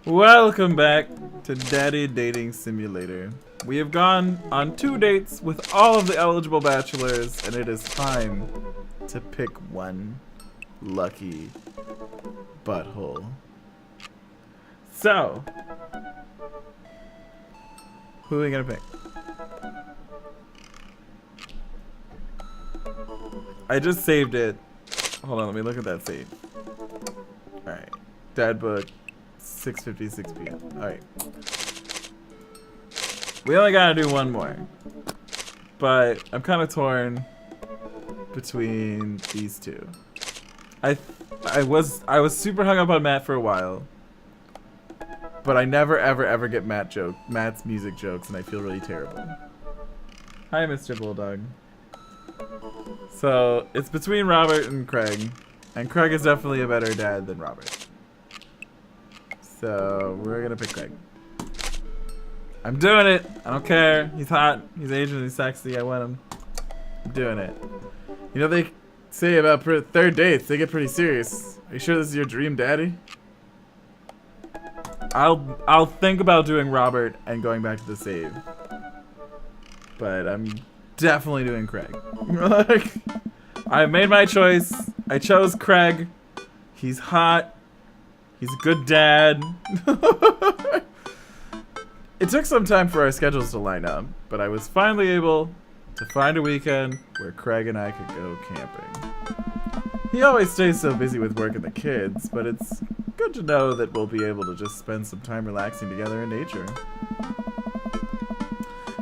Welcome back to Daddy Dating Simulator. We have gone on 2 dates with all of the eligible bachelors, and it is time to pick one lucky butthole. So, who are we gonna pick? I just saved it. Hold on, let me look at that save. Alright. Dad book, 6:56 p.m. Alright. We only gotta do one more. But I'm kind of torn between these two. I was super hung up on Matt for a while. But I never ever get Matt's music jokes, and I feel really terrible. Hi, Mr. Bulldog. So, it's between Robert and Craig. And Craig is definitely a better dad than Robert. So, we're gonna pick Craig. I'm doing it! I don't care. He's hot, he's Asian, he's sexy, I want him. I'm doing it. You know, they say about third dates, they get pretty serious. Are you sure this is your dream daddy? I'll think about doing Robert and going back to the save. But I'm definitely doing Craig. I made my choice. I chose Craig. He's hot. He's a good dad. It took some time for our schedules to line up, but I was finally able to find a weekend where Craig and I could go camping. He always stays so busy with work and the kids, but it's good to know that we'll be able to just spend some time relaxing together in nature.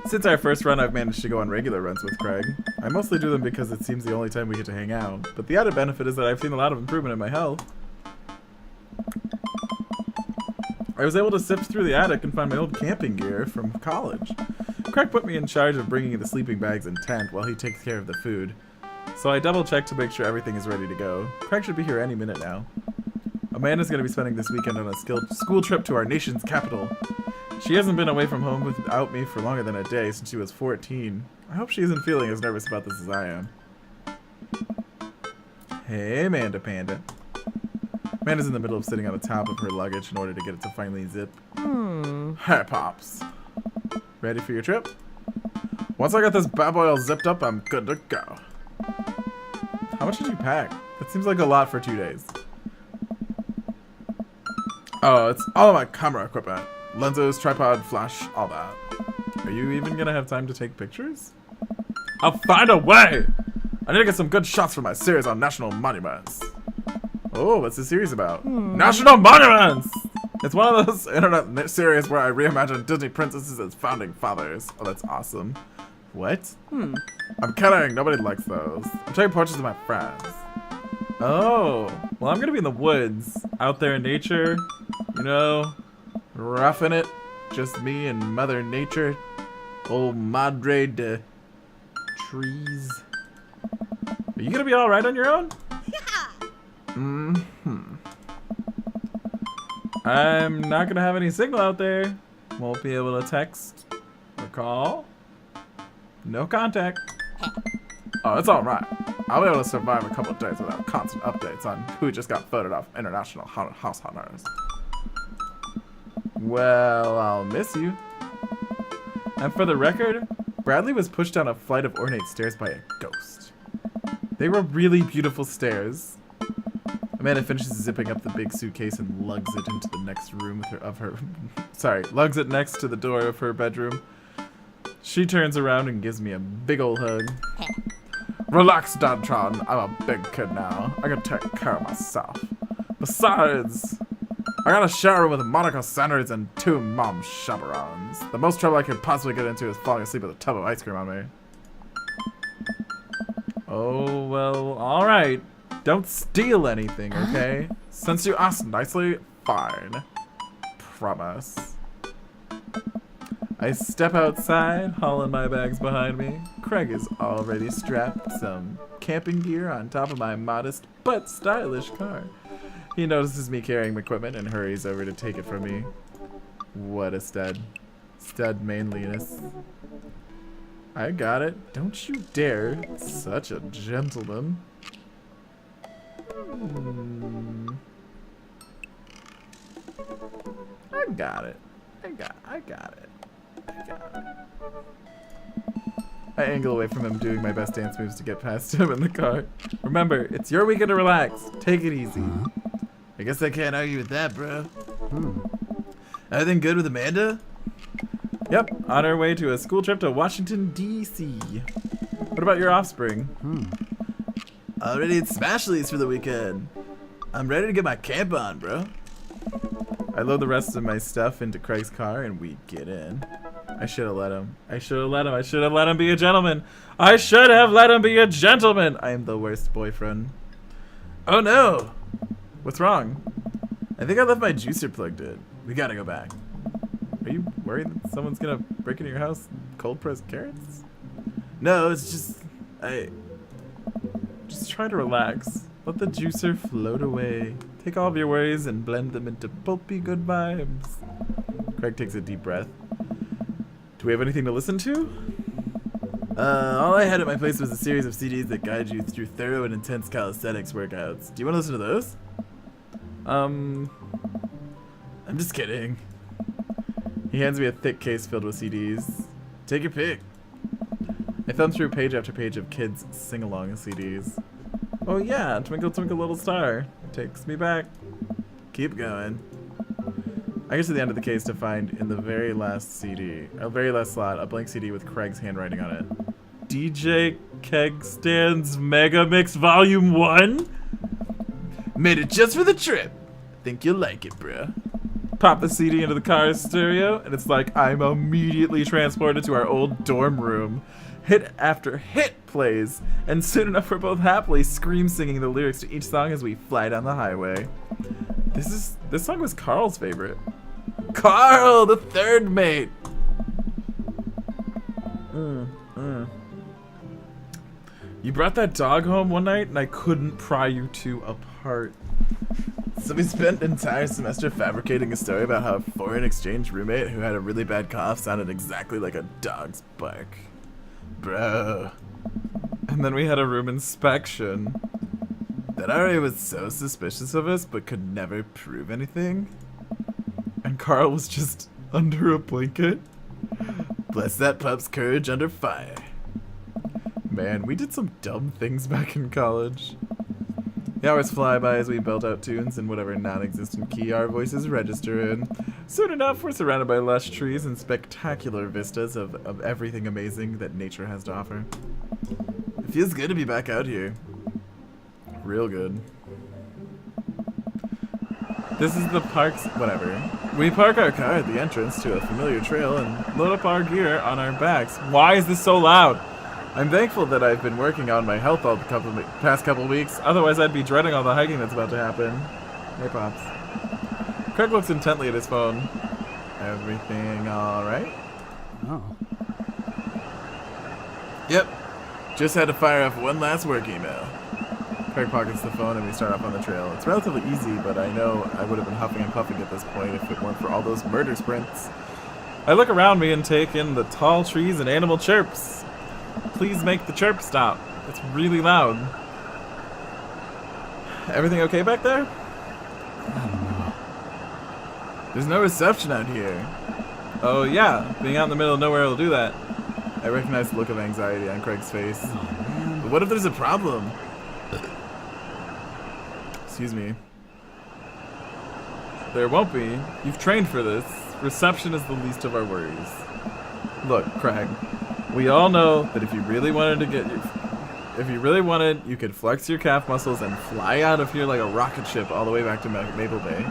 Since our first run, I've managed to go on regular runs with Craig. I mostly do them because it seems the only time we get to hang out, but the added benefit is that I've seen a lot of improvement in my health. I was able to sift through the attic and find my old camping gear from college. Craig put me in charge of bringing in the sleeping bags and tent while he takes care of the food. So I double-checked to make sure everything is ready to go. Craig should be here any minute now. Amanda's going to be spending this weekend on a school trip to our nation's capital. She hasn't been away from home without me for longer than a day since she was 14. I hope she isn't feeling as nervous about this as I am. Hey, Amanda Panda. Amanda's in the middle of sitting on the top of her luggage in order to get it to finally zip. Hey, Pops. Ready for your trip? Once I got this bad boy all zipped up, I'm good to go. How much did you pack? That seems like a lot for 2 days. Oh, it's all of my camera equipment. Lenses, tripod, flash, all that. Are you even gonna have time to take pictures? I'll find a way! I need to get some good shots for my series on national monuments. Oh, what's the series about? National monuments! It's one of those internet series where I reimagine Disney princesses as founding fathers. Oh, that's awesome. What? I'm kidding, nobody likes those. I'm taking portraits of my friends. Oh, well, I'm gonna be in the woods, out there in nature, you know, roughing it. Just me and Mother Nature. Old Madre de trees. Are you gonna be alright on your own? I'm not gonna have any signal out there. Won't be able to text or call. No contact. Oh, it's alright. I'll be able to survive a couple of days without constant updates on who just got voted off International House Hunters. Well, I'll miss you. And for the record, Bradley was pushed down a flight of ornate stairs by a ghost. They were really beautiful stairs. Amanda finishes zipping up the big suitcase and lugs it into the next room lugs it next to the door of her bedroom. She turns around and gives me a big ol' hug. Relax, Dantron. I'm a big kid now. I can take care of myself. Besides, I got a shower with Monica Sanders and 2 mom chaperones. The most trouble I could possibly get into is falling asleep with a tub of ice cream on me. Oh, well, alright. Don't steal anything, okay? Since you asked nicely, fine. Promise. I step outside, hauling my bags behind me. Craig is already strapped some camping gear on top of my modest but stylish car. He notices me carrying equipment and hurries over to take it from me. What a stud. Stud manliness. I got it. Don't you dare. Such a gentleman. I got it. I got it. I angle away from him, doing my best dance moves to get past him in the car. Remember, it's your weekend to relax. Take it easy. I guess I can't argue with that, bro. Everything good with Amanda? Yep, on our way to a school trip to Washington, D.C. What about your offspring? Already at Smashleys for the weekend. I'm ready to get my camp on, bro. I load the rest of my stuff into Craig's car and we get in. I should have let him. I should have let him be a gentleman. I should have let him be a gentleman. I am the worst boyfriend. Oh no. What's wrong? I think I left my juicer plugged in. We gotta go back. Are you worried that someone's gonna break into your house? Cold pressed carrots? No, it's just... Just try to relax. Let the juicer float away. Take all of your worries and blend them into pulpy good vibes. Craig takes a deep breath. Do we have anything to listen to? All I had at my place was a series of CDs that guide you through thorough and intense calisthenics workouts. Do you want to listen to those? I'm just kidding. He hands me a thick case filled with CDs. Take your pick. I thumb through page after page of kids' sing-along CDs. Oh yeah, Twinkle Twinkle Little Star. Takes me back. Keep going. I get to the end of the case to find in the very last slot, a blank CD with Craig's handwriting on it. DJ Keg Stands Mega Mix Volume 1? Made it just for the trip. Think you'll like it, bruh. Pop the CD into the car's stereo, and it's like I'm immediately transported to our old dorm room. Hit after hit plays, and soon enough we're both happily scream-singing the lyrics to each song as we fly down the highway. This song was Carl's favorite. Carl, the third mate! You brought that dog home one night, and I couldn't pry you two apart. So we spent an entire semester fabricating a story about how a foreign exchange roommate who had a really bad cough sounded exactly like a dog's bark. Bro. And then we had a room inspection. That RA was so suspicious of us, but could never prove anything. And Carl was just under a blanket. Bless that pup's courage under fire. Man, we did some dumb things back in college. The hours fly by as we belt out tunes in whatever non-existent key our voices register in. Soon enough, we're surrounded by lush trees and spectacular vistas of everything amazing that nature has to offer. It feels good to be back out here. Real good. This is the park's... whatever. We park our car at the entrance to a familiar trail and load up our gear on our backs. Why is this so loud? I'm thankful that I've been working on my health all the past couple weeks, otherwise I'd be dreading all the hiking that's about to happen. Hey, Pops. Craig looks intently at his phone. Everything alright? Oh. Yep. Just had to fire off one last work email. Craig pockets the phone and we start off on the trail. It's relatively easy, but I know I would have been huffing and puffing at this point if it weren't for all those murder sprints. I look around me and take in the tall trees and animal chirps. Please make the chirp stop. It's really loud. Everything okay back there? I don't know. There's no reception out here. Oh yeah, being out in the middle of nowhere will do that. I recognize the look of anxiety on Craig's face. Oh, man. But what if there's a problem? Excuse me. There won't be. You've trained for this. Reception is the least of our worries. Look, Craig. We all know that if you really wanted, you could flex your calf muscles and fly out of here like a rocket ship all the way back to Maple Bay.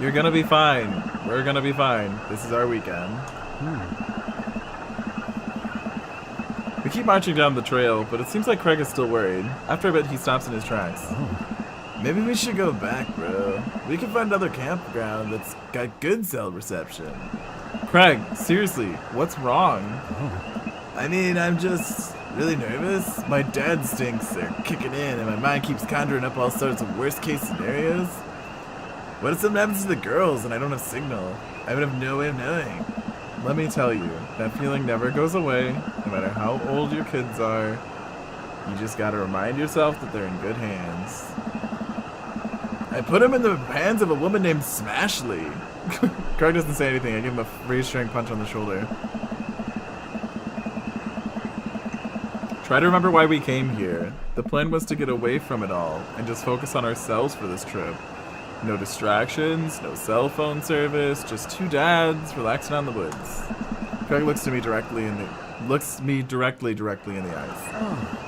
You're gonna be fine. We're gonna be fine. This is our weekend. We keep marching down the trail, but it seems like Craig is still worried. After a bit, he stops in his tracks. Oh. Maybe we should go back, bro. We can find another campground that's got good cell reception. Craig, seriously, what's wrong? Oh. I mean, I'm just really nervous. My dad stinks are kicking in, and my mind keeps conjuring up all sorts of worst-case scenarios. What if something happens to the girls and I don't have signal? I would have no way of knowing. Let me tell you, that feeling never goes away, no matter how old your kids are. You just gotta remind yourself that they're in good hands. I put him in the hands of a woman named Smashley. Craig doesn't say anything. I give him a reassuring punch on the shoulder. Try to remember why we came here. The plan was to get away from it all and just focus on ourselves for this trip. No distractions, no cell phone service, just two dads relaxing out in the woods. Craig looks me directly in the eyes. Oh.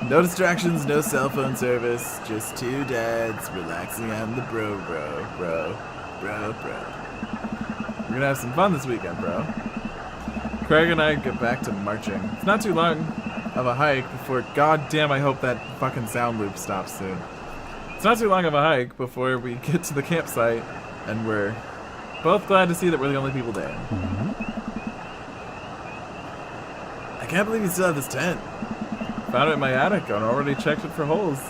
No distractions, no cell phone service, just two dads relaxing out in the bro. We're gonna have some fun this weekend, bro. Craig and I get back to marching. It's not too long of a hike before, goddamn, I hope that fucking sound loop stops soon. It's not too long of a hike before we get to the campsite, and we're both glad to see that we're the only people there. I can't believe you still have this tent. Found it in my attic and already checked it for holes.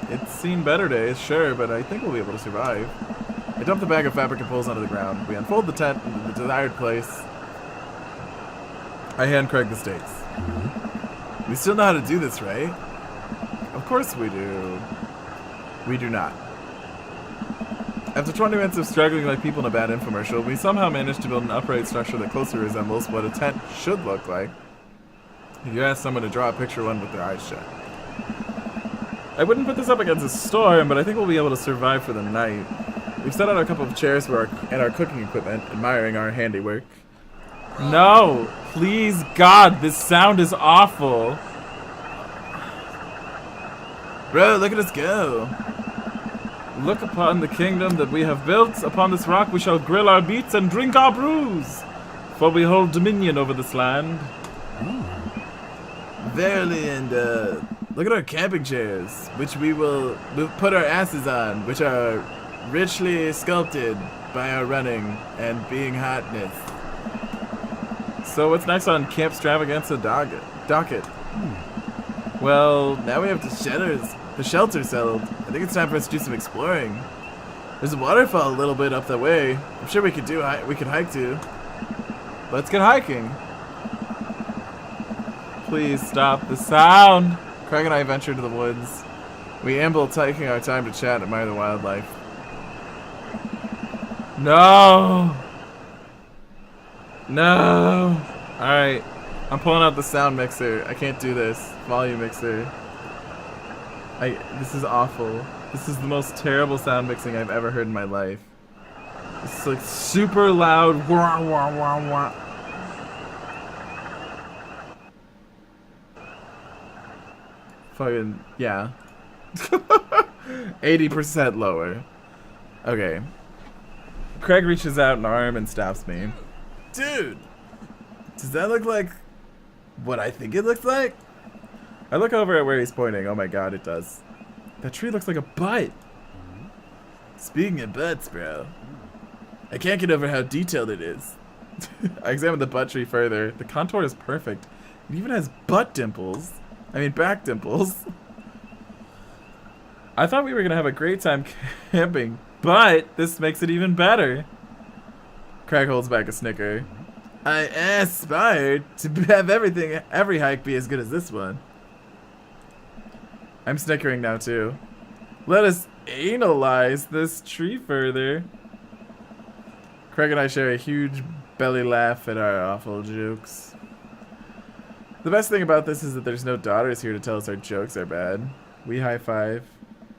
It's seen better days, sure, but I think we'll be able to survive. I dump the bag of fabric and poles onto the ground. We unfold the tent into the desired place. I hand Craig the stakes. We still know how to do this, right? Of course we do. We do not. After 20 minutes of struggling like people in a bad infomercial, we somehow managed to build an upright structure that closely resembles what a tent should look like. If you ask someone to draw a picture one with their eyes shut. I wouldn't put this up against a storm, but I think we'll be able to survive for the night. We've set out a couple of chairs and our cooking equipment, admiring our handiwork. No! Please, God, this sound is awful. Bro, look at us go. Look upon the kingdom that we have built. Upon this rock we shall grill our meats and drink our brews. For we hold dominion over this land. Verily, and look at our camping chairs, which we'll put our asses on, which are richly sculpted by our running and being hotness. So what's next on Camp Stravaganza docket? Well, now we have the shelter settled. I think it's time for us to do some exploring. There's a waterfall a little bit up that way. I'm sure we could hike to. Let's get hiking. Please stop the sound. Craig and I venture into the woods. We amble, taking our time to chat and admire the wildlife. No! No! Alright. I'm pulling out the sound mixer. I can't do this. Volume mixer. This is awful. This is the most terrible sound mixing I've ever heard in my life. It's like super loud. Wah, wah, wah, wah. Fucking, yeah. 80% lower. Okay. Craig reaches out an arm and stops me. Dude! Does that look like what I think it looks like? I look over at where he's pointing. Oh my god, it does. That tree looks like a butt. Speaking of butts, bro. I can't get over how detailed it is. I examine the butt tree further. The contour is perfect. It even has butt dimples. I mean, back dimples. I thought we were gonna have a great time camping, but this makes it even better. Craig holds back a snicker. I aspired to have every hike be as good as this one. I'm snickering now too. Let us analyze this tree further. Craig and I share a huge belly laugh at our awful jokes. The best thing about this is that there's no daughters here to tell us our jokes are bad. We high five.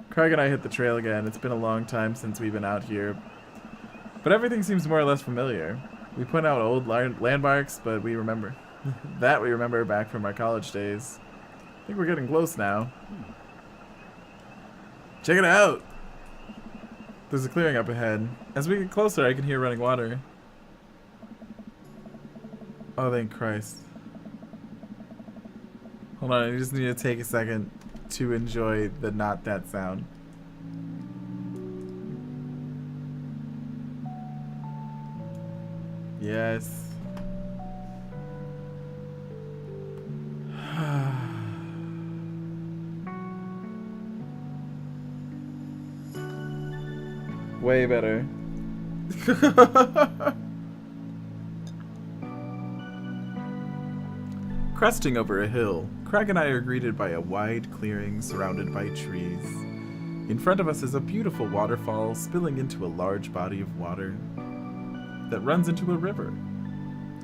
Craig and I hit the trail again. It's been a long time since we've been out here, but everything seems more or less familiar. We point out old landmarks, but we remember back from our college days. I think we're getting close now. Check it out! There's a clearing up ahead. As we get closer, I can hear running water. Oh, thank Christ. Hold on, I just need to take a second to enjoy the not that sound. Yes. Way better. Cresting over a hill, Craig and I are greeted by a wide clearing surrounded by trees. In front of us is a beautiful waterfall spilling into a large body of water that runs into a river.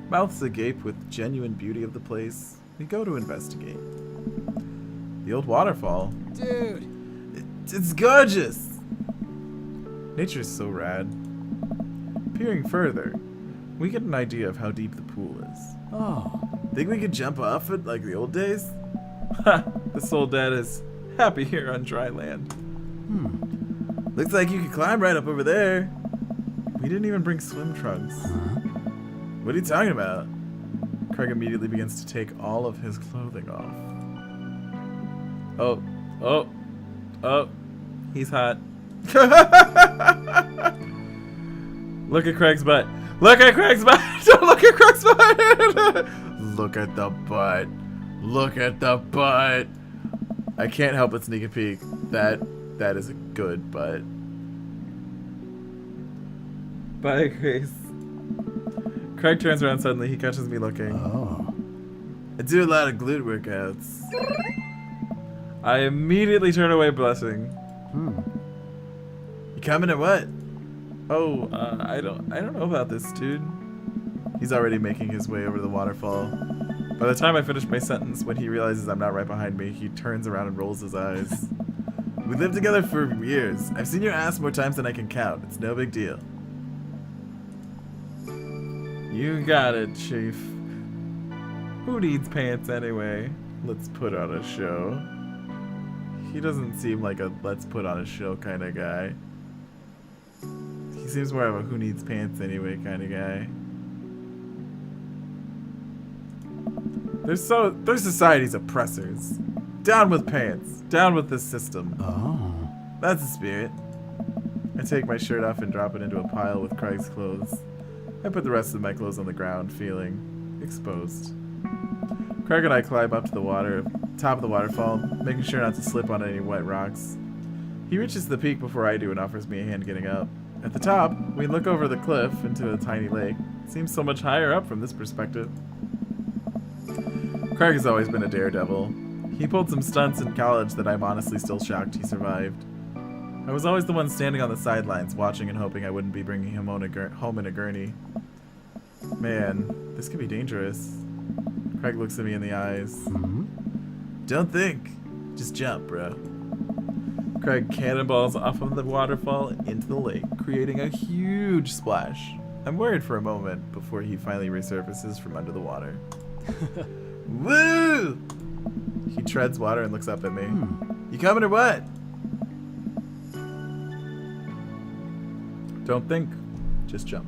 Mouths agape with genuine beauty of the place, we go to investigate. The old waterfall. Dude! It's gorgeous! Nature is so rad. Peering further, we get an idea of how deep the pool is. Oh. Think we could jump off it like the old days? Ha! This old dad is happy here on dry land. Looks like you could climb right up over there. We didn't even bring swim trunks. What are you talking about? Craig immediately begins to take all of his clothing off. Oh, he's hot. Look at Craig's butt. Look at Craig's butt. Don't look at Craig's butt. Look at the butt. Look at the butt. I can't help but sneak a peek. That is a good butt. Bye, Grace. Craig turns around suddenly. He catches me looking. Oh. I do a lot of glute workouts. I immediately turn away, blushing. You coming or what? Oh, I don't know about this, dude. He's already making his way over the waterfall. By the time I finish my sentence, when he realizes I'm not right behind me, he turns around and rolls his eyes. We lived together for years. I've seen your ass more times than I can count. It's no big deal. You got it, Chief. Who needs pants anyway? Let's put on a show. He doesn't seem like a let's put on a show kind of guy. He seems more of a who needs pants anyway kind of guy. They're society's oppressors. Down with pants. Down with this system. Oh. That's the spirit. I take my shirt off and drop it into a pile with Craig's clothes. I put the rest of my clothes on the ground, feeling exposed. Craig and I climb up to the top of the waterfall, making sure not to slip on any wet rocks. He reaches the peak before I do and offers me a hand getting up. At the top, we look over the cliff into a tiny lake. It seems so much higher up from this perspective. Craig has always been a daredevil. He pulled some stunts in college that I'm honestly still shocked he survived. I was always the one standing on the sidelines, watching and hoping I wouldn't be bringing him home in a gurney. Man, this could be dangerous. Craig looks at me in the eyes. Don't think. Just jump, bro. Craig cannonballs off of the waterfall into the lake, creating a huge splash. I'm worried for a moment before he finally resurfaces from under the water. Woo! He treads water and looks up at me. You coming or what? Don't think. Just jump.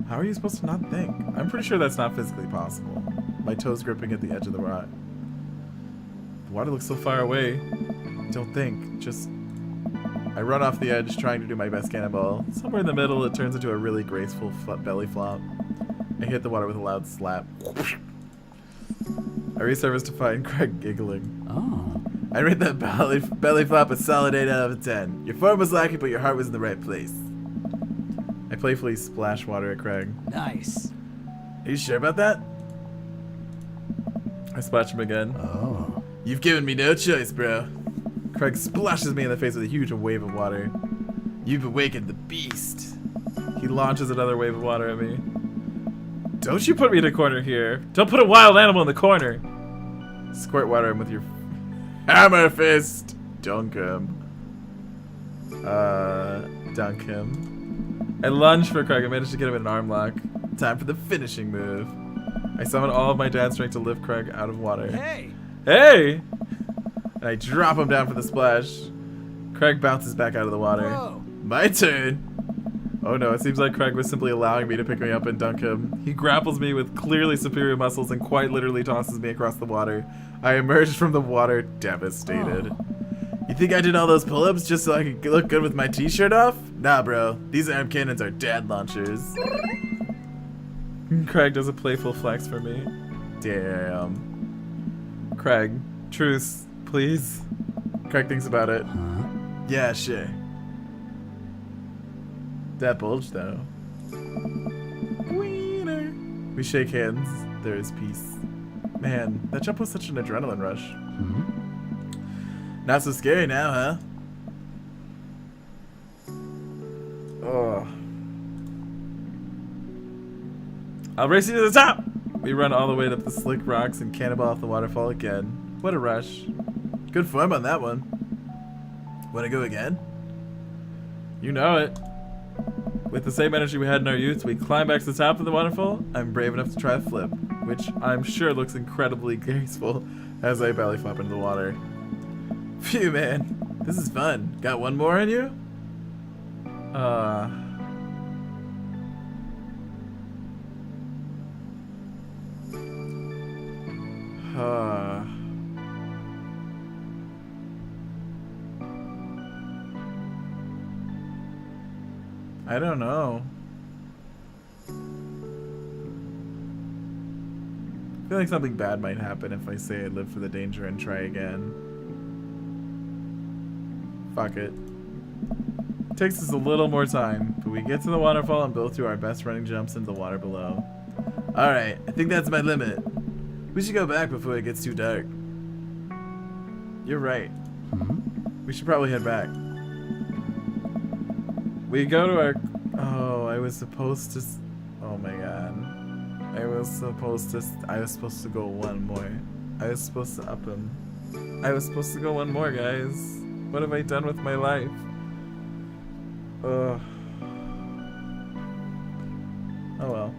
How are you supposed to not think? I'm pretty sure that's not physically possible. My toes gripping at the edge of the rock. The water looks so far away. Don't think. Just... I run off the edge, trying to do my best cannonball. Somewhere in the middle, it turns into a really graceful belly flop. I hit the water with a loud slap. I resurface to find Craig giggling. Oh. I rate that belly flop a solid 8 out of 10. Your form was lacking, but your heart was in the right place. I playfully splash water at Craig. Nice. Are you sure about that? I splash him again. Oh. You've given me no choice, bro. Craig splashes me in the face with a huge wave of water. You've awakened the beast. He launches another wave of water at me. Don't you put me in a corner here. Don't put a wild animal in the corner. Squirt water him with your hammer fist. Dunk him. Dunk him. I lunge for Craig. I managed to get him in an arm lock. Time for the finishing move. I summon all of my dad's strength to lift Craig out of water. Hey! Hey! And I drop him down for the splash. Craig bounces back out of the water. Whoa. My turn. Oh no, it seems like Craig was simply allowing me to pick me up and dunk him. He grapples me with clearly superior muscles and quite literally tosses me across the water. I emerged from the water devastated. Oh. You think I did all those pull-ups just so I could look good with my t-shirt off? Nah, bro. These arm cannons are dad launchers. Craig does a playful flex for me. Damn. Craig, truce, please. Craig thinks about it. Huh? Yeah, sure. That bulge, though. Wiener. We shake hands. There is peace. Man, that jump was such an adrenaline rush. Not so scary now, huh? Oh. I'll race you to the top! We run all the way up the slick rocks and cannonball off the waterfall again. What a rush. Good form on that one. Wanna go again? You know it. With the same energy we had in our youth, we climb back to the top of the waterfall. I'm brave enough to try a flip, which I'm sure looks incredibly graceful as I belly flop into the water. Phew, man. This is fun. Got one more on you? I don't know. I feel like something bad might happen if I say I live for the danger and try again. Fuck it. Takes us a little more time, but we get to the waterfall and both do our best running jumps into the water below. Alright, I think that's my limit. We should go back before it gets too dark. You're right. We should probably head back. We go to our... Oh, I was supposed to... Oh my god. I was supposed to go one more. I was supposed to up him. I was supposed to go one more, guys. What have I done with my life? Ugh. Oh well.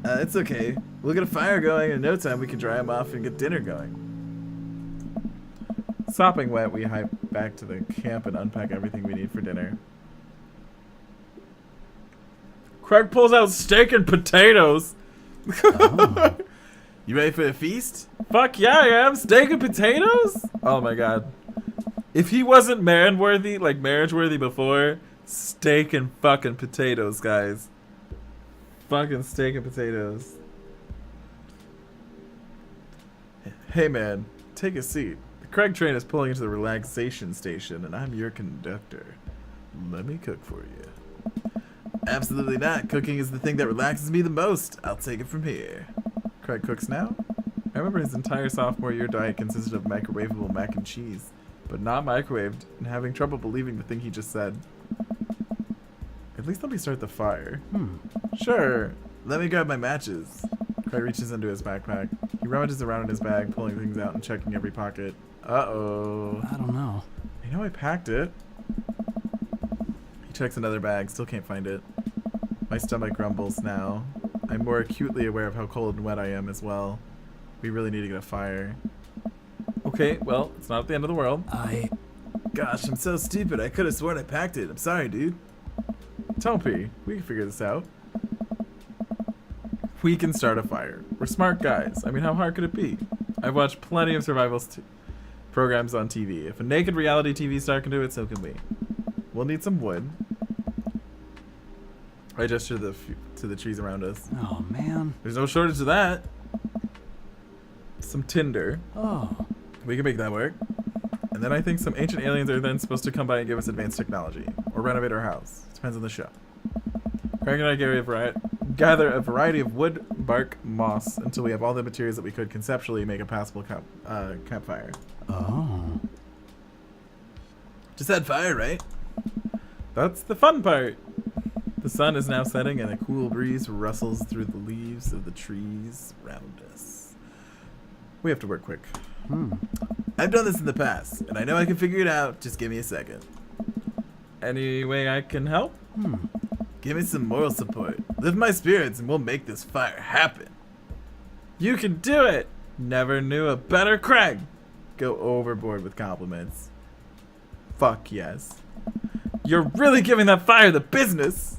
It's okay. We'll get a fire going, and in no time we can dry him off and get dinner going. Sopping wet, we hike back to the camp and unpack everything we need for dinner. Craig pulls out steak and potatoes. Oh. You ready for the feast? Fuck yeah, I am. Steak and potatoes? Oh my god. If he wasn't man-worthy, like marriage-worthy before, steak and fucking potatoes, guys. Fucking steak and potatoes. Hey man, take a seat. The Craig train is pulling into the relaxation station, and I'm your conductor. Let me cook for you. Absolutely not. Cooking is the thing that relaxes me the most. I'll take it from here. Craig cooks now? I remember his entire sophomore year diet consisted of microwavable mac and cheese, but not microwaved, and having trouble believing the thing he just said. At least let me start the fire. Sure. Let me grab my matches. Craig reaches into his backpack. He rummages around in his bag, pulling things out and checking every pocket. Uh-oh. I don't know. I know I packed it. He checks another bag, still can't find it. My stomach grumbles now. I'm more acutely aware of how cold and wet I am as well. We really need to get a fire. Okay, well, it's not the end of the world. Gosh, I'm so stupid. I could have sworn I packed it. I'm sorry, dude. Don't be. We can figure this out. We can start a fire. We're smart guys. I mean, how hard could it be? I've watched plenty of survival programs on TV. If a naked reality TV star can do it, so can we. We'll need some wood. I gesture to the trees around us. Oh, man. There's no shortage of that. Some tinder. Oh. We can make that work. And then I think some ancient aliens are then supposed to come by and give us advanced technology. Or renovate our house. Depends on the show. Craig and I gather a variety of wood, bark, moss, until we have all the materials that we could conceptually make a passable campfire. Oh. Just had fire, right? That's the fun part. The sun is now setting and a cool breeze rustles through the leaves of the trees around us. We have to work quick. I've done this in the past, and I know I can figure it out. Just give me a second. Any way I can help? Give me some moral support. Lift my spirits and we'll make this fire happen. You can do it! Never knew a better Craig. Go overboard with compliments. Fuck yes. You're really giving that fire the business.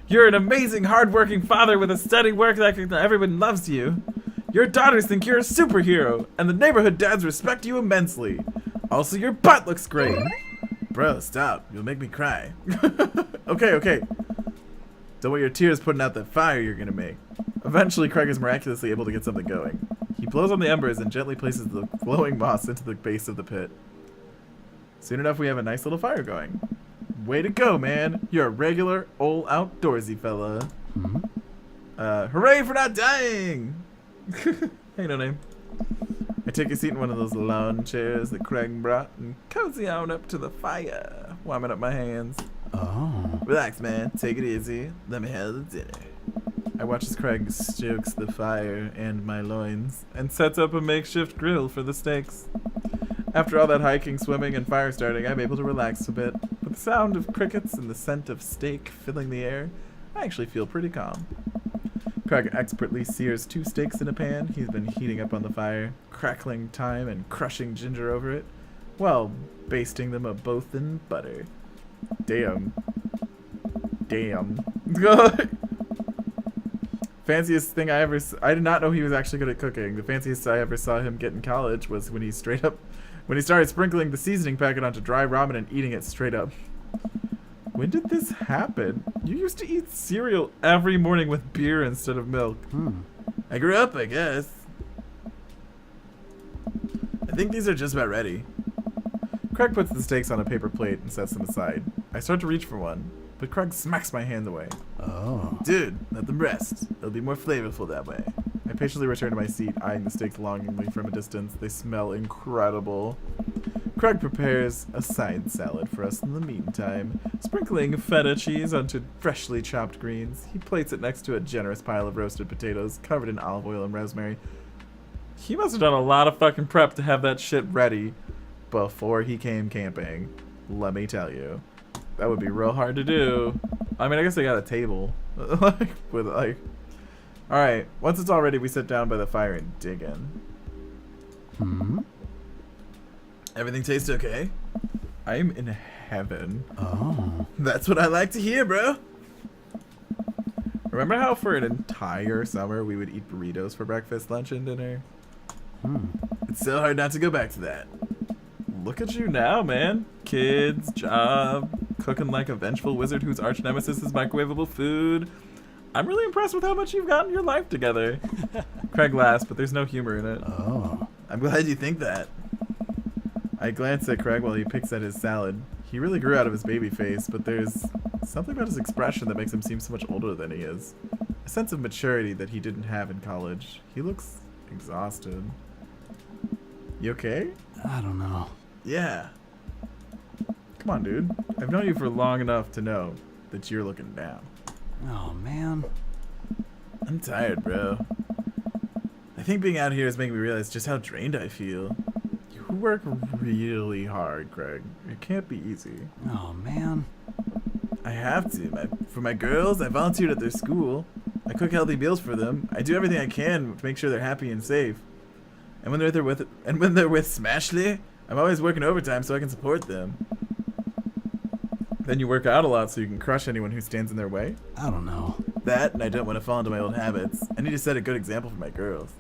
You're an amazing, hardworking father with a steady work ethic that everyone loves you. Your daughters think you're a superhero, and the neighborhood dads respect you immensely. Also, your butt looks great. Bro, stop. You'll make me cry. Okay. Don't want your tears putting out that fire you're gonna make. Eventually, Craig is miraculously able to get something going. He blows on the embers and gently places the glowing moss into the base of the pit. Soon enough, we have a nice little fire going. Way to go, man. You're a regular, old outdoorsy fella. Hooray for not dying! Hey, no name. I take a seat in one of those lawn chairs that Craig brought and cozy on up to the fire, warming up my hands. Oh. Relax, man. Take it easy. Let me handle the dinner. I watch as Craig stokes the fire and my loins and sets up a makeshift grill for the steaks. After all that hiking, swimming, and fire starting, I'm able to relax a bit. With the sound of crickets and the scent of steak filling the air, I actually feel pretty calm. Craig expertly sears 2 steaks in a pan he's been heating up on the fire, crackling thyme and crushing ginger over it, while basting them both in butter. Damn. Fanciest thing I did not know he was actually good at cooking. The fanciest I ever saw him get in college was when he started sprinkling the seasoning packet onto dry ramen and eating it straight up. When did this happen? You used to eat cereal every morning with beer instead of milk. I grew up, I guess. I think these are just about ready. Craig puts the steaks on a paper plate and sets them aside. I start to reach for one, but Craig smacks my hand away. Oh. Dude, let them rest. It'll be more flavorful that way. I patiently return to my seat, eyeing the steaks longingly from a distance. They smell incredible. Craig prepares a side salad for us in the meantime, sprinkling feta cheese onto freshly chopped greens. He plates it next to a generous pile of roasted potatoes covered in olive oil and rosemary. He must have done a lot of fucking prep to have that shit ready before he came camping. Let me tell you. That would be real hard to do. I mean, I guess they got a table. Alright, once it's all ready, we sit down by the fire and dig in. Everything tastes okay? I'm in heaven. Oh. That's what I like to hear, bro. Remember how for an entire summer we would eat burritos for breakfast, lunch, and dinner? It's so hard not to go back to that. Look at you now, man. Kids, job, cooking like a vengeful wizard whose arch nemesis is microwavable food. I'm really impressed with how much you've gotten your life together. Craig laughs, but there's no humor in it. Oh. I'm glad you think that. I glance at Craig while he picks at his salad. He really grew out of his baby face, but there's something about his expression that makes him seem so much older than he is. A sense of maturity that he didn't have in college. He looks exhausted. You okay? I don't know. Yeah. Come on, dude. I've known you for long enough to know that you're looking down. Oh, man. I'm tired, bro. I think being out here is making me realize just how drained I feel. You work really hard, Craig. It can't be easy. Oh, man. I have to. For my girls, I volunteered at their school. I cook healthy meals for them. I do everything I can to make sure they're happy and safe. And when they're with Smashley, I'm always working overtime so I can support them. Then you work out a lot so you can crush anyone who stands in their way? I don't know. That, and I don't want to fall into my old habits. I need to set a good example for my girls.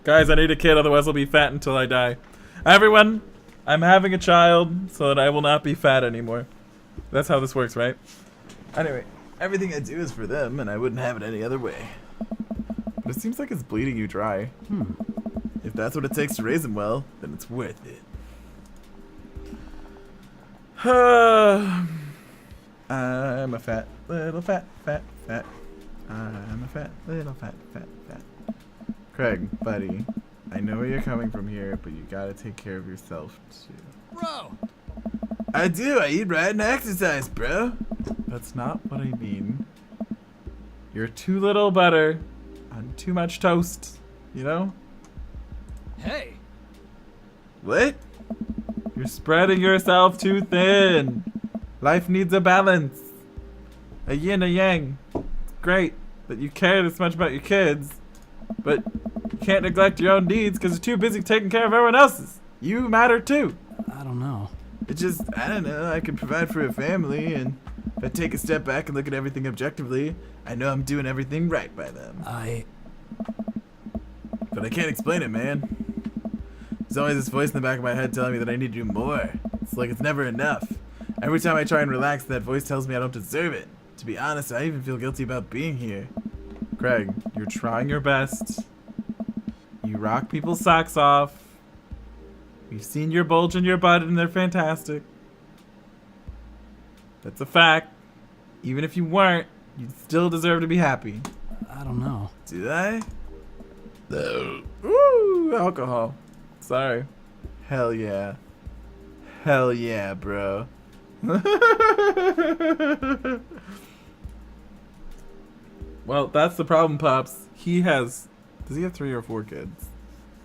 Guys, I need a kid, otherwise I'll be fat until I die. Everyone, I'm having a child so that I will not be fat anymore. That's how this works, right? Anyway, everything I do is for them, and I wouldn't have it any other way. But it seems like it's bleeding you dry. If that's what it takes to raise them well, then it's worth it. I'm a fat little fat. I'm a fat little fat. Craig, buddy, I know where you're coming from here, but you gotta take care of yourself too. Bro! I do. I eat right and exercise, bro. That's not what I mean. You're too little butter on too much toast, you know? Hey! What? You're spreading yourself too thin. Life needs a balance. A yin, a yang. It's great that you care this much about your kids, but you can't neglect your own needs because you're too busy taking care of everyone else's. You matter too. I don't know. It just, I don't know, I can provide for a family, and if I take a step back and look at everything objectively, I know I'm doing everything right by them. But I can't explain it, man. There's always this voice in the back of my head telling me that I need to do more. It's like it's never enough. Every time I try and relax, that voice tells me I don't deserve it. To be honest, I even feel guilty about being here. Craig, you're trying your best. You rock people's socks off. We've seen your bulge in your butt and they're fantastic. That's a fact. Even if you weren't, you'd still deserve to be happy. I don't know. Do I? No. Ooh, alcohol. Sorry. Hell yeah. Hell yeah, bro. Well, that's the problem, Pops. He has... Does he have 3 or 4 kids?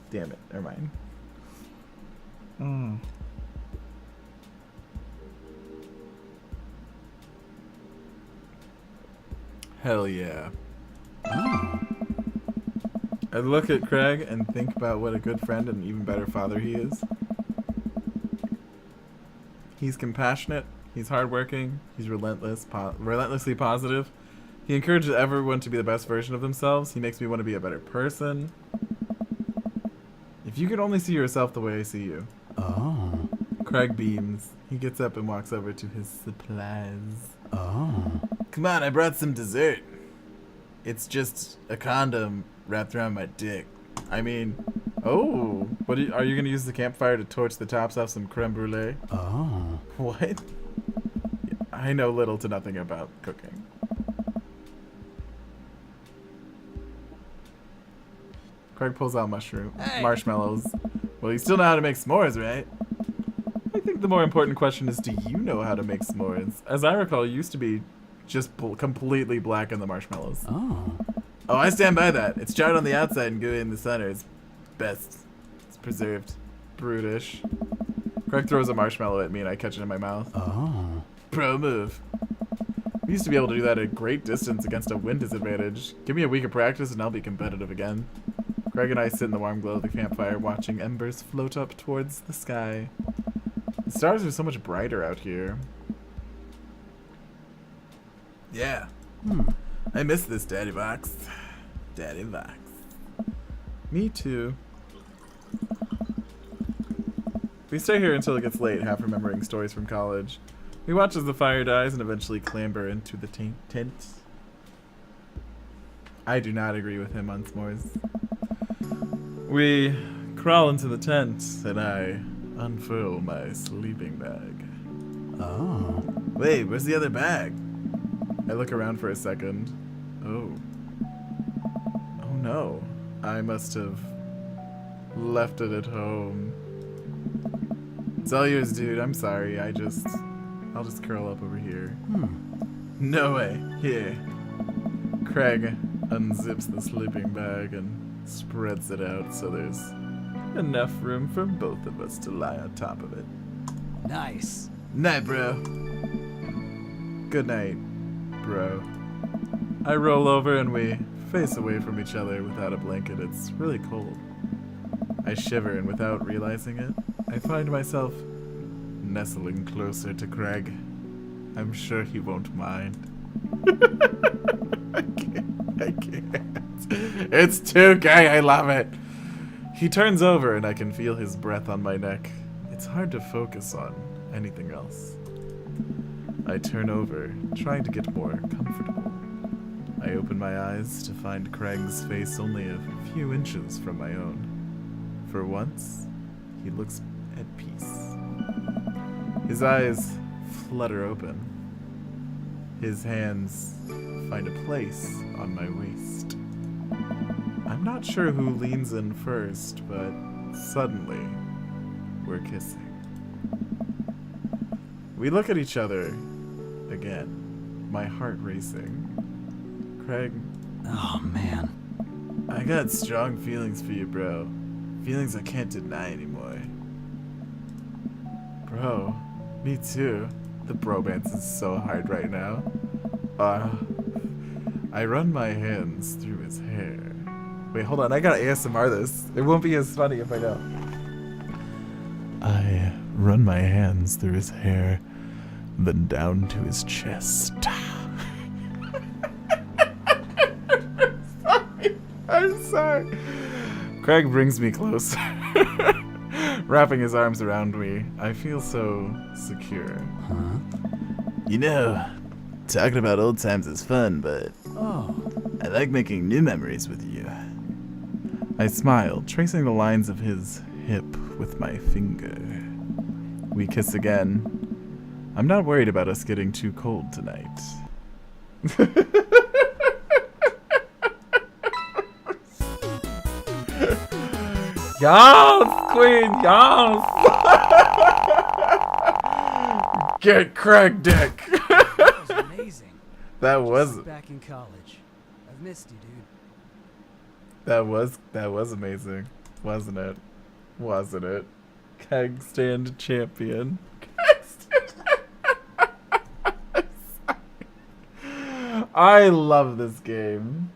Damn it. Never mind. Hell yeah. Oh. I look at Craig and think about what a good friend and even better father he is. He's compassionate. He's hardworking. He's relentlessly positive. He encourages everyone to be the best version of themselves. He makes me want to be a better person. If you could only see yourself the way I see you. Oh. Craig beams. He gets up and walks over to his supplies. Oh. Come on, I brought some dessert. It's just a condom wrapped around my dick. I mean, oh, what are you gonna use the campfire to torch the tops off some creme brulee? Oh. What? I know little to nothing about cooking. Craig pulls out marshmallows. Well, you still know how to make s'mores, right? I think the more important question is, do you know how to make s'mores? As I recall, it used to be just completely black in the marshmallows. Oh. Oh, I stand by that. It's charred on the outside and gooey in the center. It's best. It's preserved. Brutish. Craig throws a marshmallow at me and I catch it in my mouth. Oh. Pro move. We used to be able to do that at a great distance against a wind disadvantage. Give me a week of practice and I'll be competitive again. Craig and I sit in the warm glow of the campfire watching embers float up towards the sky. The stars are so much brighter out here. Yeah. I miss this Daddy Vox. Daddy Vox. Me too. We stay here until it gets late, half remembering stories from college. We watch as the fire dies and eventually clamber into the tent. I do not agree with him on s'mores. We crawl into the tent and I unfurl my sleeping bag. Oh. Wait, where's the other bag? I look around for a second. Oh. Oh no. I must have left it at home. It's all yours, dude. I'm sorry. I'll just curl up over here. No way. Here. Craig unzips the sleeping bag and spreads it out so there's enough room for both of us to lie on top of it. Nice. Night, bro. Good night, bro. I roll over and we face away from each other without a blanket. It's really cold. I shiver and without realizing it, I find myself nestling closer to Craig. I'm sure he won't mind. I can't. It's too gay. I love it. He turns over and I can feel his breath on my neck. It's hard to focus on anything else. I turn over, trying to get more comfortable. I open my eyes to find Craig's face only a few inches from my own. For once, he looks at peace. His eyes flutter open. His hands find a place on my waist. I'm not sure who leans in first, but suddenly, we're kissing. We look at each other again, my heart racing. Craig. Oh, man. I got strong feelings for you, bro. Feelings I can't deny anymore. Bro, me too. The bromance is so hard right now. I run my hands through his hair. Wait, hold on. I gotta ASMR this. It won't be as funny if I don't. I run my hands through his hair, then down to his chest. I'm sorry. Craig brings me closer, wrapping his arms around me. I feel so secure. Huh? You know, talking about old times is fun, but Oh. I like making new memories with you. I smile, tracing the lines of his hip with my finger. We kiss again. I'm not worried about us getting too cold tonight. Yes, queen, yes! Get Craig dick. That was amazing. That was Just back in college. I've missed you, dude. that was amazing, wasn't it? Wasn't it? Keg stand champion. I love this game.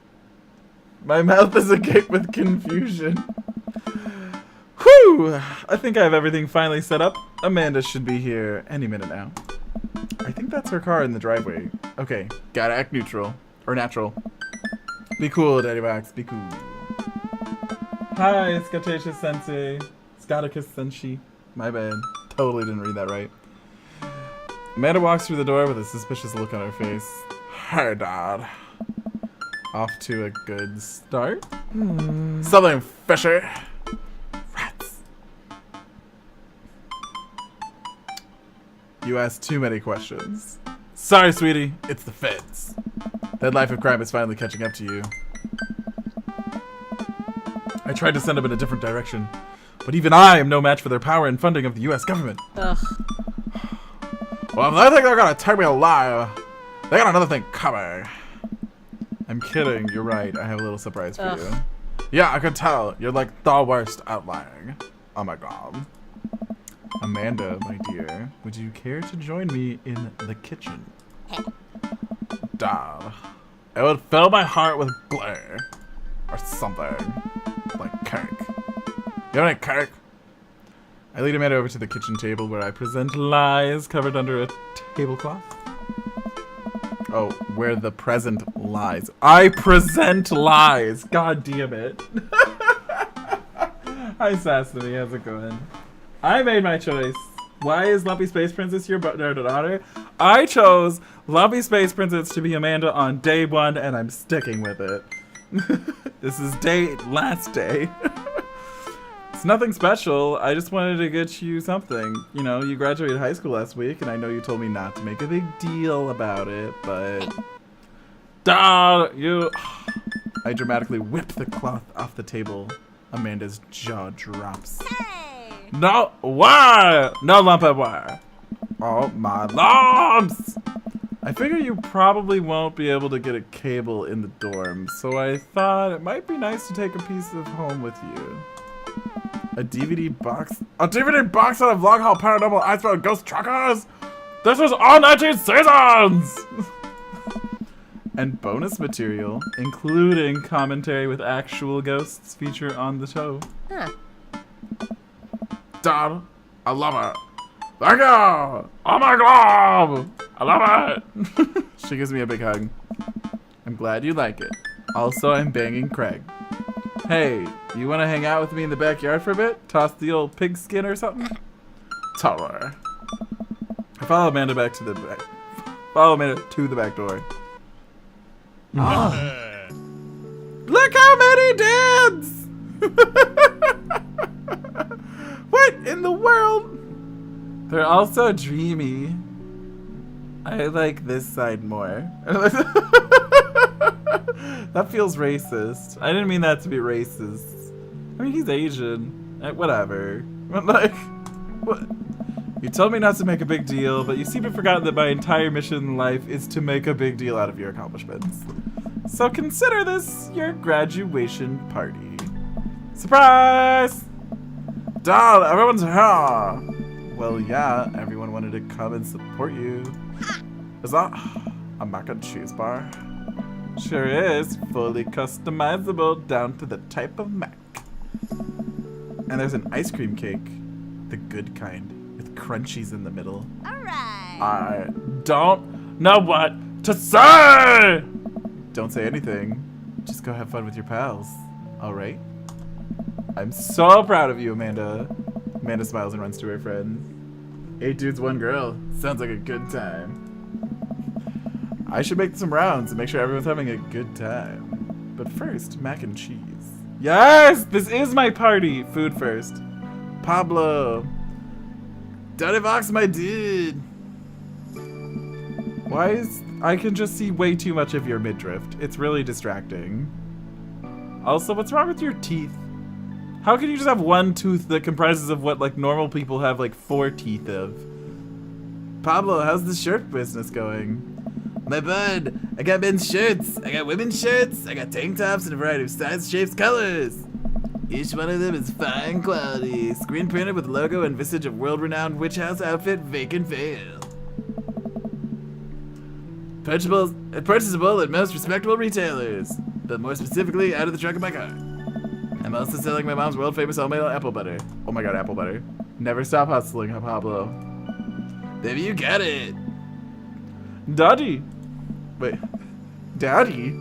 My mouth is agape with confusion. Whew! I think I have everything finally set up. Amanda should be here any minute now. I think that's her car in the driveway. Okay, gotta act neutral. Or natural. Be cool, Daddy Wax. Be cool. Hi, Scotatius Sensei. Scoticus Senshi. My bad. Totally didn't read that right. Amanda walks through the door with a suspicious look on her face. Hey, Dad. Off to a good start. Something fishy. Rats. You asked too many questions. Sorry, sweetie. It's the feds. That life of crime is finally catching up to you. I tried to send them in a different direction, but even I am no match for their power and funding of the U.S. government. Ugh. Well, if they think they're gonna take me alive, they got another thing coming. I'm kidding. You're right. I have a little surprise for you. Yeah, I could tell. You're like the worst at lying. Oh my god. Amanda, my dear, would you care to join me in the kitchen? Dad, it would fill my heart with glare. Or something. Like cake. You have any cake? I lead Amanda over to the kitchen table where I present lies covered under a tablecloth. Oh, where the present lies. I present lies! God damn it. Hi, Sassany. How's it going? I made my choice. Why is Lumpy Space Princess your daughter? I chose Lumpy Space Princess to be Amanda on day 1, and I'm sticking with it. This is last day. It's nothing special. I just wanted to get you something. You know, you graduated high school last week, and I know you told me not to make a big deal about it, but... Dad, you... I dramatically whip the cloth off the table. Amanda's jaw drops. Hey! No, why? No lumpy wire. Oh my lumps! I figure you probably won't be able to get a cable in the dorm, so I thought it might be nice to take a piece of home with you. A DVD box? A DVD box out of Long Haul Paranormal Iceberg Ghost Truckers? This is all 19 seasons! And bonus material, including commentary with actual ghosts feature on the show. Huh. Dad, I love it. Thank you! Oh my god! I love it! She gives me a big hug. I'm glad you like it. Also, I'm banging Craig. Hey, you want to hang out with me in the backyard for a bit? Toss the old pig skin or something? Totally. I follow Amanda back to the back. Follow Amanda to the back door. Look how many dads! What in the world? They're all so dreamy. I like this side more. That feels racist. I didn't mean that to be racist. I mean, he's Asian. Whatever. Like, what? You told me not to make a big deal, but you seem to have forgotten that my entire mission in life is to make a big deal out of your accomplishments. So consider this your graduation party. Surprise! Dad, everyone's here! Well, yeah, everyone wanted to come and support you. Is that a mac and cheese bar? Sure is. Fully customizable down to the type of mac. And there's an ice cream cake. The good kind, with crunchies in the middle. Alright. I don't know what to say! Don't say anything. Just go have fun with your pals. Alright? I'm so proud of you, Amanda. Amanda smiles and runs to her friends. 8 dudes, 1 girl. Sounds like a good time. I should make some rounds and make sure everyone's having a good time. But first, mac and cheese. Yes! This is my party! Food first. Pablo. Daddy Vox, my dude. Why is... I can just see way too much of your midriff. It's really distracting. Also, what's wrong with your teeth? How can you just have 1 tooth that comprises of what, like, normal people have, like, 4 teeth of? Pablo, how's the shirt business going? My bud, I got men's shirts, I got women's shirts, I got tank tops in a variety of sizes, shapes, colors. Each one of them is fine quality, screen printed with logo and visage of world-renowned witch house outfit, Vacant Veil. Purchasable at most respectable retailers, but more specifically out of the trunk of my car. I'm also selling my mom's world-famous homemade apple butter. Oh my god, apple butter. Never stop hustling, huh, Pablo? Baby, you got it. Daddy. Wait. Daddy?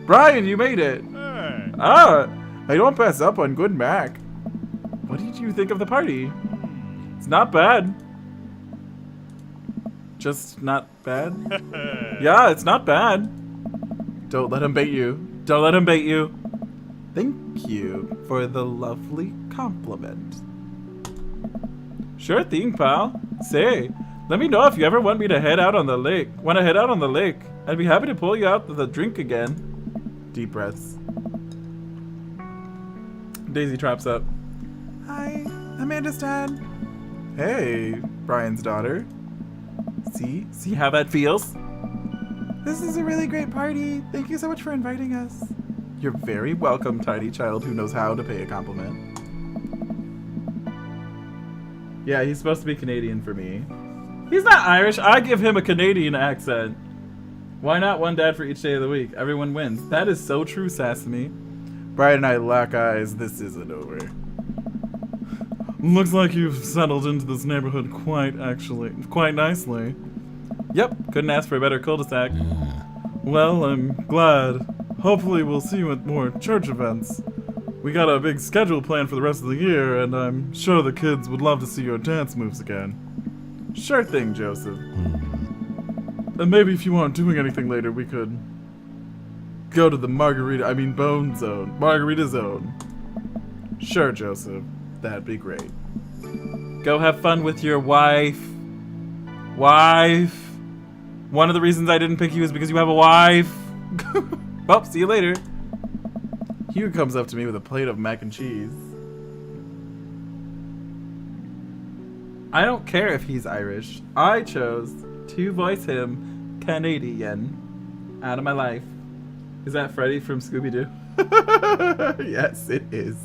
Brian, you made it. Hey. Ah, I don't pass up on good Mac. What did you think of the party? It's not bad. Just not bad? Yeah, it's not bad. Don't let him bait you. Don't let him bait you. Thank you for the lovely compliment. Sure thing, pal. Say, let me know if you ever want me to head out on the lake. Want to head out on the lake? I'd be happy to pull you out with a drink again. Deep breaths. Daisy traps up. Hi, Amanda's dad. Hey, Brian's daughter. See how that feels? This is a really great party. Thank you so much for inviting us. You're very welcome, tiny child who knows how to pay a compliment. Yeah, he's supposed to be Canadian for me. He's not Irish. I give him a Canadian accent. Why not one dad for each day of the week? Everyone wins. That is so true, Sesame. Brian and I lock eyes. This isn't over. Looks like you've settled into this neighborhood quite nicely. Yep, couldn't ask for a better cul-de-sac. Well, I'm glad. Hopefully we'll see you at more church events. We got a big schedule planned for the rest of the year, and I'm sure the kids would love to see your dance moves again. Sure thing, Joseph. And maybe if you aren't doing anything later, we could go to the Margarita Zone. Sure, Joseph. That'd be great. Go have fun with your wife. Wife. One of the reasons I didn't pick you is because you have a wife. Well, see you later. Hugh comes up to me with a plate of mac and cheese. I don't care if he's Irish. I chose to voice him Canadian. Out of my life. Is that Freddy from Scooby-Doo? Yes, it is.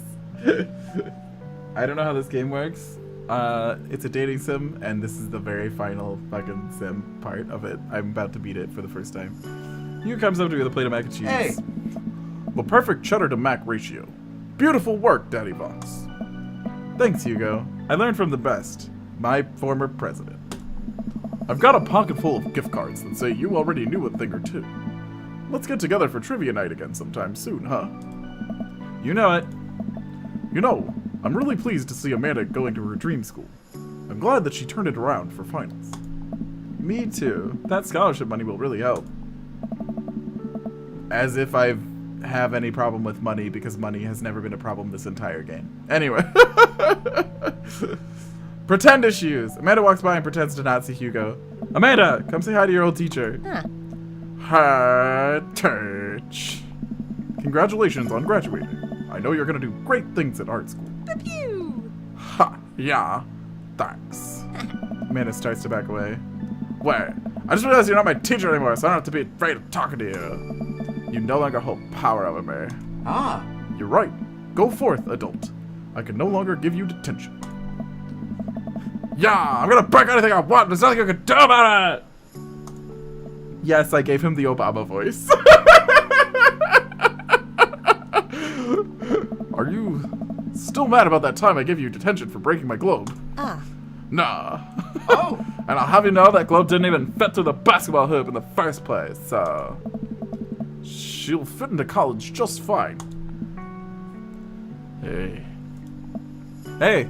I don't know how this game works. It's a dating sim, and this is the very final fucking sim part of it. I'm about to beat it for the first time. Hugh comes up to me with a plate of mac and cheese. Hey! The perfect cheddar to mac ratio. Beautiful work, Daddy Vox. Thanks, Hugo. I learned from the best. My former president. I've got a pocket full of gift cards that say you already knew a thing or two. Let's get together for trivia night again sometime soon, huh? You know it. You know, I'm really pleased to see Amanda going to her dream school. I'm glad that she turned it around for finals. Me too. That scholarship money will really help. As if I have any problem with money, because money has never been a problem this entire game. Anyway. Pretend issues. Amanda walks by and pretends to not see Hugo. Amanda, come say hi to your old teacher. Huh. Hi, Turch. Congratulations on graduating. I know you're gonna do great things at art school. Pew! Ha, yeah. Thanks. Amanda starts to back away. Wait, I just realized you're not my teacher anymore, so I don't have to be afraid of talking to you. You no longer hold power over me. Ah. You're right. Go forth, adult. I can no longer give you detention. Yeah, I'm gonna break anything I want. There's nothing you can do about it. Yes, I gave him the Obama voice. Are you still mad about that time I gave you detention for breaking my globe? Ah. Nah. Oh. And I'll have you know that globe didn't even fit through the basketball hoop in the first place, so she'll fit into college just fine. Hey. Hey.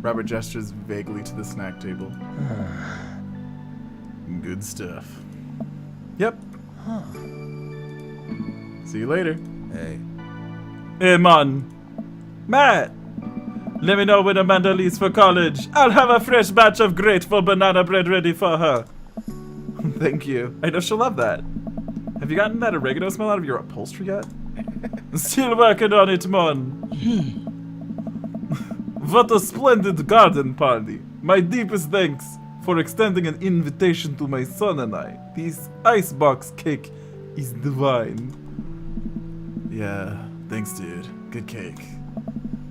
Robert gestures vaguely to the snack table. Good stuff. Yep. See you later. Hey. Hey, man. Matt. Let me know when Amanda leaves for college. I'll have a fresh batch of grateful banana bread ready for her. Thank you. I know she'll love that. Have you gotten that oregano smell out of your upholstery yet? Still working on it, man. What a splendid garden party. My deepest thanks for extending an invitation to my son and I. This icebox cake is divine. Yeah, thanks, dude. Good cake.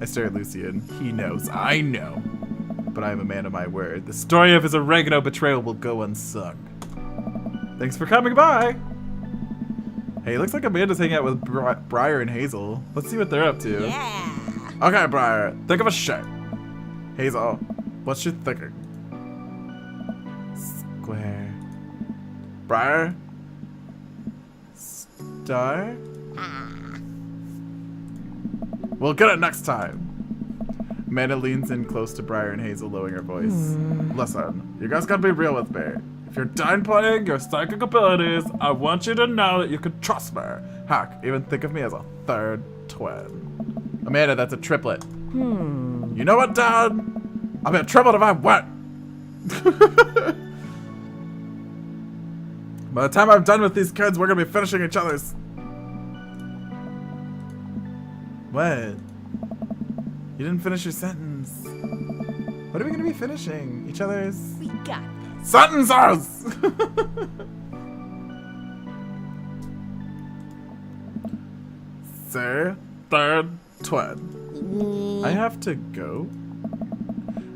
I stare at Lucian. He knows. I know. But I am a man of my word. The story of his oregano betrayal will go unsung. Thanks for coming by. Hey, looks like Amanda's hanging out with Briar and Hazel. Let's see what they're up to. Yeah. Okay, Briar, think of a shape. Hazel, what's your thinking? Square. Briar? Star? We'll get it next time. Amanda leans in close to Briar and Hazel, lowering her voice. Listen, you guys gotta be real with me. If you're done playing your psychic abilities, I want you to know that you can trust me. Heck, even think of me as a third twin. Amanda, that's a triplet. You know what, Dad? I'll be a triplet if I win. By the time I'm done with these kids, we're gonna be finishing each other's... What? You didn't finish your sentence. What are we gonna be finishing? Each other's... We got this. Sentences! Sir, third twin. I have to go.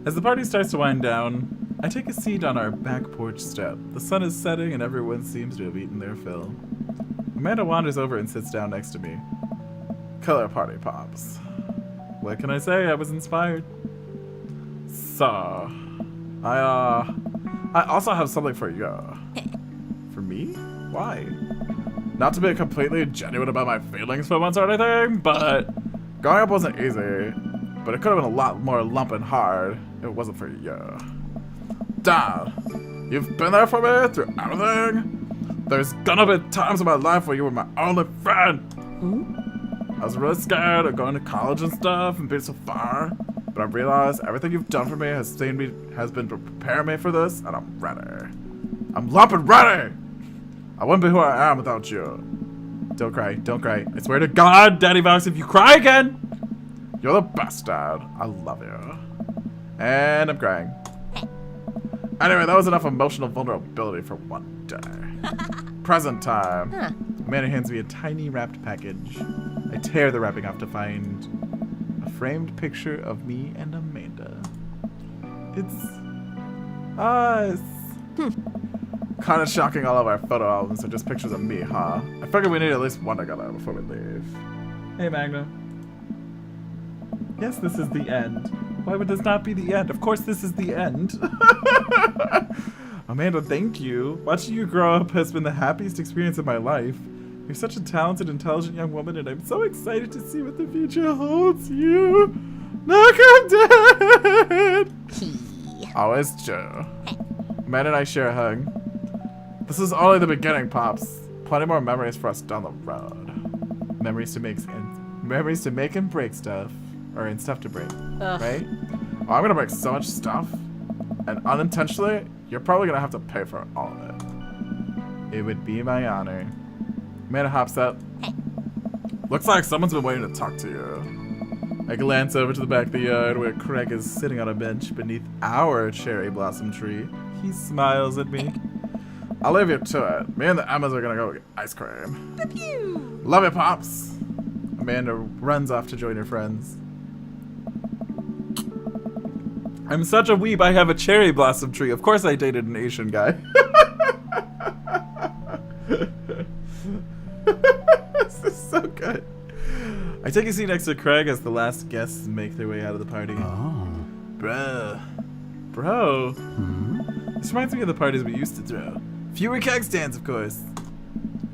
As the party starts to wind down, I take a seat on our back porch step. The sun is setting and everyone seems to have eaten their fill. Amanda wanders over and sits down next to me. Color party pops. What can I say? I was inspired. So, I also have something for you. For me? Why? Not to be completely genuine about my feelings for once or anything, but growing up wasn't easy. But it could have been a lot more lumping hard if it wasn't for you. Dad, you've been there for me through everything. There's gonna be times in my life where you were my only friend. I was really scared of going to college and stuff and being so far, but I realized everything you've done for me has been to prepare me for this, and I'm ready. I'm lumping ready! I wouldn't be who I am without you. Don't cry, don't cry. I swear to God, Daddy Vox, if you cry again, you're the best, Dad. I love you. And I'm crying. Anyway, that was enough emotional vulnerability for one day. Present time. Amanda hands me a tiny wrapped package. I tear the wrapping off to find a framed picture of me and Amanda. It's us. Kind of shocking all of our photo albums are just pictures of me, huh? I figured we need at least one together before we leave. Hey, Magna. Yes, this is the end. Why would this not be the end? Of course this is the end. Amanda, thank you. Watching you grow up has been the happiest experience of my life. You're such a talented, intelligent young woman, and I'm so excited to see what the future holds you. Knock him dead! Always Joe. Amanda and I share a hug. This is only the beginning, Pops. Plenty more memories for us down the road. Memories to make and break stuff. Or in stuff to break, right? Oh, I'm gonna break so much stuff, and unintentionally, you're probably gonna have to pay for all of it. It would be my honor. Amanda hops up. Looks like someone's been waiting to talk to you. I glance over to the back of the yard where Craig is sitting on a bench beneath our cherry blossom tree. He smiles at me. I'll leave you to it. Me and the Emmas are gonna go get ice cream. Pew. Love you, Pops. Amanda runs off to join her friends. I'm such a weeb, I have a cherry blossom tree. Of course I dated an Asian guy. This is so good. I take a seat next to Craig as the last guests make their way out of the party. Oh. Bro. This reminds me of the parties we used to throw. Fewer keg stands, of course.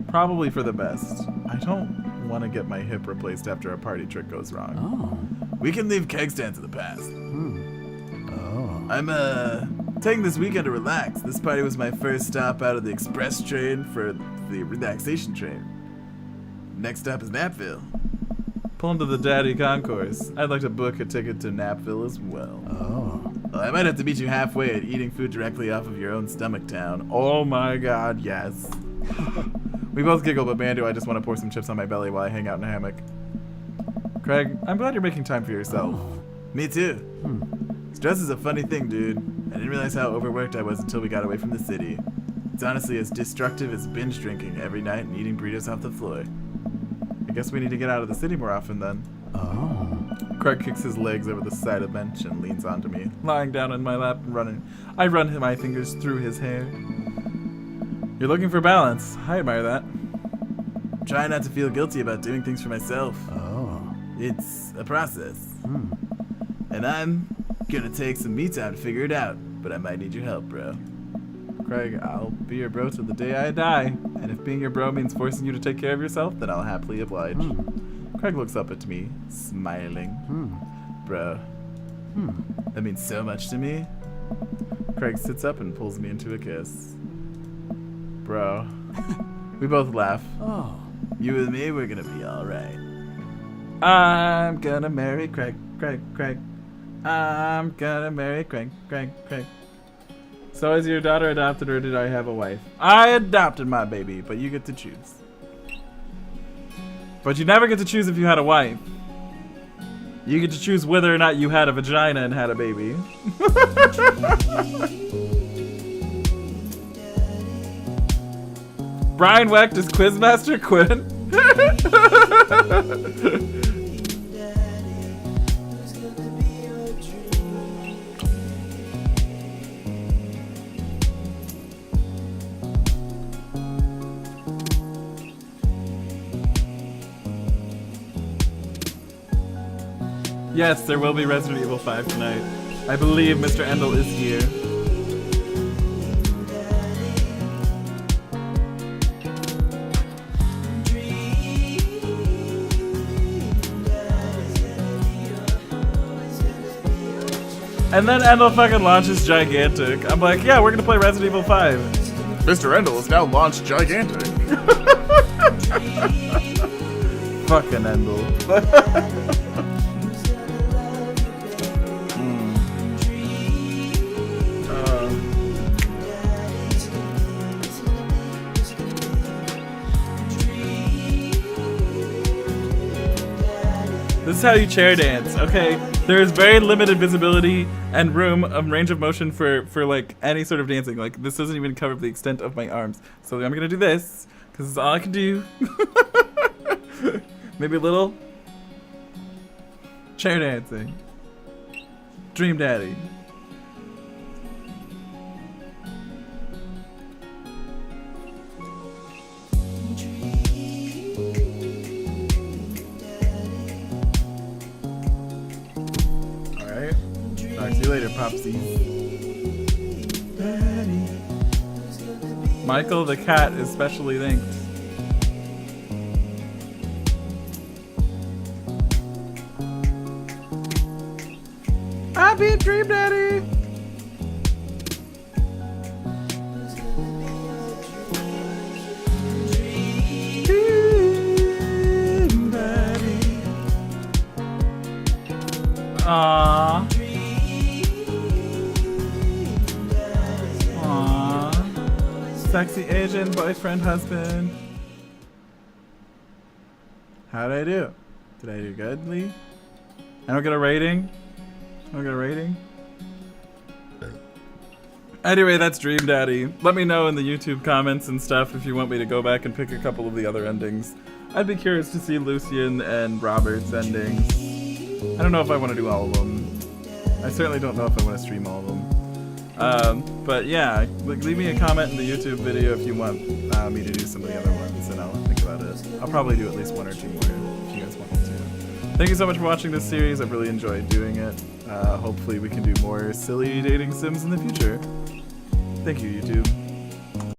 Probably for the best. I don't want to get my hip replaced after a party trick goes wrong. Oh. We can leave keg stands in the past. Oh. I'm taking this weekend to relax. This party was my first stop out of the express train for the relaxation train. Next stop is Napville. Pull into the Daddy Concourse. I'd like to book a ticket to Napville as well. Oh. Well, I might have to meet you halfway at eating food directly off of your own stomach town. Oh my God, yes. We both giggle, but man, do I just want to pour some chips on my belly while I hang out in a hammock. Craig, I'm glad you're making time for yourself. Oh. Me too. Stress is a funny thing, dude. I didn't realize how overworked I was until we got away from the city. It's honestly as destructive as binge drinking every night and eating burritos off the floor. I guess we need to get out of the city more often then. Oh. Craig kicks his legs over the side of the bench and leans onto me, lying down in my lap and running. I run my fingers through his hair. You're looking for balance. I admire that. Try not to feel guilty about doing things for myself. Oh. It's a process. And I'm gonna take some me time to figure it out, but I might need your help, bro. Craig, I'll be your bro till the day I die. And if being your bro means forcing you to take care of yourself, then I'll happily oblige. Craig looks up at me, smiling. Bro, that means so much to me. Craig sits up and pulls me into a kiss. Bro. We both laugh. Oh. You and me, we're gonna be alright. I'm gonna marry Craig. I'm gonna marry Craig. So is your daughter adopted or did I have a wife? I adopted my baby, but you get to choose. But you never get to choose if you had a wife. You get to choose whether or not you had a vagina and had a baby. Brian Wecht is Quizmaster Quinn. Yes, there will be Resident Evil 5 tonight. I believe Mr. Endel is here. And then Endel fucking launches Gigantic. I'm like, yeah, we're gonna play Resident Evil 5. Mr. Endel has now launched Gigantic. Fucking Endel. This is how you chair dance, okay? There is very limited visibility and room of range of motion for like any sort of dancing. Like this doesn't even cover the extent of my arms. So I'm gonna do this because it's all I can do. Maybe a little chair dancing. Dream Daddy. See you later, Popsies. Michael the cat is specially thanked. I'll be a Dream Daddy! Dream Daddy. Aww. Sexy Asian boyfriend, husband. How did I do? Did I do good, Lee? I don't get a rating? I don't get a rating? Anyway, that's Dream Daddy. Let me know in the YouTube comments and stuff if you want me to go back and pick a couple of the other endings. I'd be curious to see Lucian and Robert's endings. I don't know if I want to do all of them. I certainly don't know if I want to stream all of them. But yeah, leave me a comment in the YouTube video if you want me to do some of the other ones, and I'll think about it. I'll probably do at least one or two more if you guys want me to. Thank you so much for watching this series. I've really enjoyed doing it. Hopefully we can do more silly dating sims in the future. Thank you, YouTube.